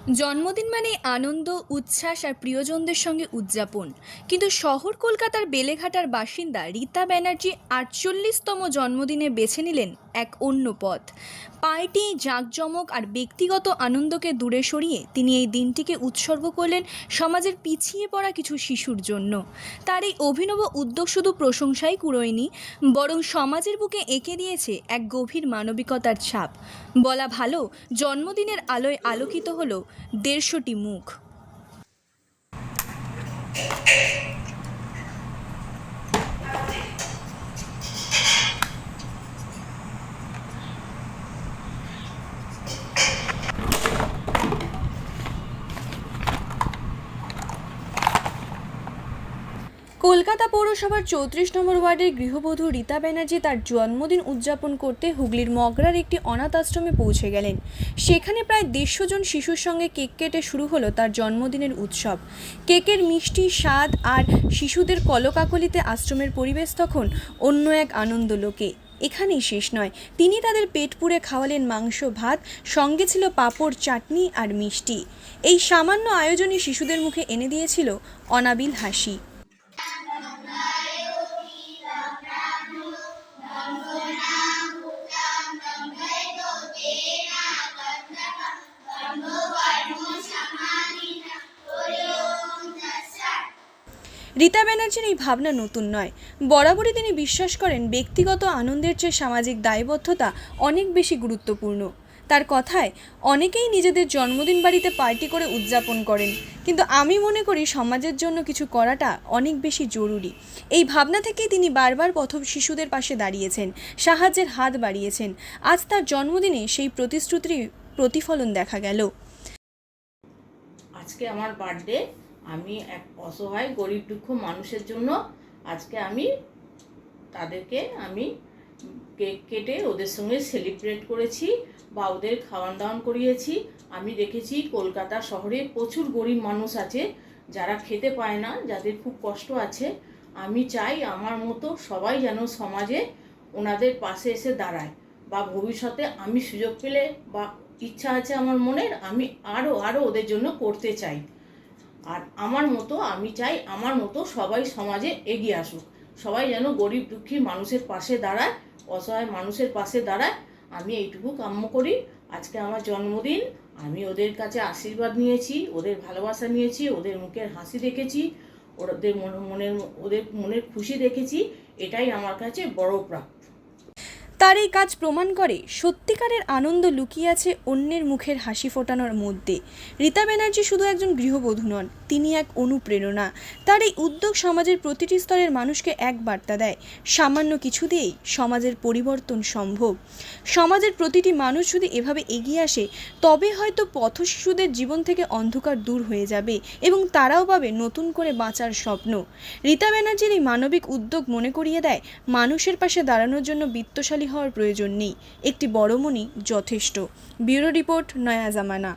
জন্মদিন মানে আনন্দ, উচ্ছ্বাস আর প্রিয়জনদের সঙ্গে উদযাপন। কিন্তু শহর কলকাতার বেলেঘাটার বাসিন্দা রীতা ব্যানার্জি ৪৮তম জন্মদিনে বেছে নিলেন এক অন্য পথ। পার্টি, জাঁকজমক আর ব্যক্তিগত আনন্দকে দূরে সরিয়ে তিনি এই দিনটিকে উৎসর্গ করলেন সমাজের পিছিয়ে পড়া কিছু শিশুর জন্য। তার এই অভিনব উদ্যোগ শুধু প্রশংসাই কুড়োয়নি, বরং সমাজের বুকে এঁকে দিয়েছে এক গভীর মানবিকতার ছাপ। বলা ভালো, জন্মদিনের আলোয় আলোকিত হলো ১৫০টি মুখ। কলকাতা পৌরসভার ৩৪ নম্বর ওয়ার্ডের গৃহবধূ রীতা ব্যানার্জি তার জন্মদিন উদযাপন করতে হুগলির মগরার একটি অনাথ আশ্রমে পৌঁছে গেলেন। সেখানে প্রায় ১৫০ জন শিশুর সঙ্গে কেক কেটে শুরু হলো তার জন্মদিনের উৎসব। কেকের মিষ্টি স্বাদ আর শিশুদের কলকাকলিতে আশ্রমের পরিবেশ তখন অন্য এক আনন্দ লোকে। এখানেই শেষ নয়, তিনি তাদের পেট পুড়ে খাওয়ালেন মাংস ভাত, সঙ্গে ছিল পাঁপড়, চাটনি আর মিষ্টি। এই সামান্য আয়োজনই শিশুদের মুখে এনে দিয়েছিল অনাবিল হাসি। রীতা ব্যানার্জির এই ভাবনা নতুন নয়। বরাবরই তিনি বিশ্বাস করেন ব্যক্তিগত আনন্দের চেয়ে সামাজিক দায়বদ্ধতা অনেক বেশি গুরুত্বপূর্ণ। তার কথায়, অনেকেই নিজেদের জন্মদিন বাড়িতে পার্টি করে উদযাপন করেন, কিন্তু আমি মনে করি সমাজের জন্য কিছু করাটা অনেক বেশি জরুরি। এই ভাবনা থেকেই তিনি বারবার পথ শিশুদের পাশে দাঁড়িয়েছেন, সাহায্যের হাত বাড়িয়েছেন। আজ তার জন্মদিনে সেই প্রতিশ্রুতির প্রতিফলন দেখা গেল। আজকে আমার বার্থডে, আমি এক অসহায় গরিব দুঃখ মানুষের জন্য আজকে তাদেরকে কেক কেটে ওদের সঙ্গে সেলিব্রেট করেছি বা ওদের খাওয়ান দাওয়ান করিয়েছি। আমি দেখেছি কলকাতা শহরে প্রচুর গরিব মানুষ আছে যারা খেতে পায় না, যাদের খুব কষ্ট আছে। আমি চাই আমার মতো সবাই যেন সমাজে ওনাদের পাশে এসে দাঁড়ায়, বা ভবিষ্যতে আমি সুযোগ পেলে বা ইচ্ছা আছে আমার মনের, আমি আরও ওদের জন্য করতে চাই। আর আমি চাই আমার মতো সবাই সমাজে এগিয়ে আসুক, সবাই যেন গরিব দুঃখী মানুষের পাশে দাঁড়ায়, অসহায় মানুষের পাশে দাঁড়ায়। আমি এইটুকু কাম্য করি। আজকে আমার জন্মদিন, আমি ওদের কাছে আশীর্বাদ নিয়েছি, ওদের ভালোবাসা নিয়েছি, ওদের মুখের হাসি দেখেছি, ওদের মনের খুশি দেখেছি। এটাই আমার কাছে বড় প্রাপ্তি। তার এই কাজ প্রমাণ করে সত্যিকারের আনন্দ লুকিয়ে আছে অন্যের মুখের হাসি ফোটানোর মধ্যে। রীতা ব্যানার্জি শুধু একজন গৃহবধূ নন, তিনি এক অনুপ্রেরণা। তার এই উদ্যোগ সমাজের প্রতিটি স্তরের মানুষকে এক বার্তা দেয়, সামান্য কিছু দিয়েই সমাজের পরিবর্তন সম্ভব। সমাজের প্রতিটি মানুষ যদি এভাবে এগিয়ে আসে, তবে হয়তো পথ শিশুদের জীবন থেকে অন্ধকার দূর হয়ে যাবে এবং তারাও পাবে নতুন করে বাঁচার স্বপ্ন। রীতা ব্যানার্জির এই মানবিক উদ্যোগ মনে করিয়ে দেয়, মানুষের পাশে দাঁড়ানোর জন্য বিত্তশালী হওয়ার প্রয়োজন নেই, একটি বড় মনই যথেষ্ট। ব্যুরো রিপোর্ট, নয়া জামানা।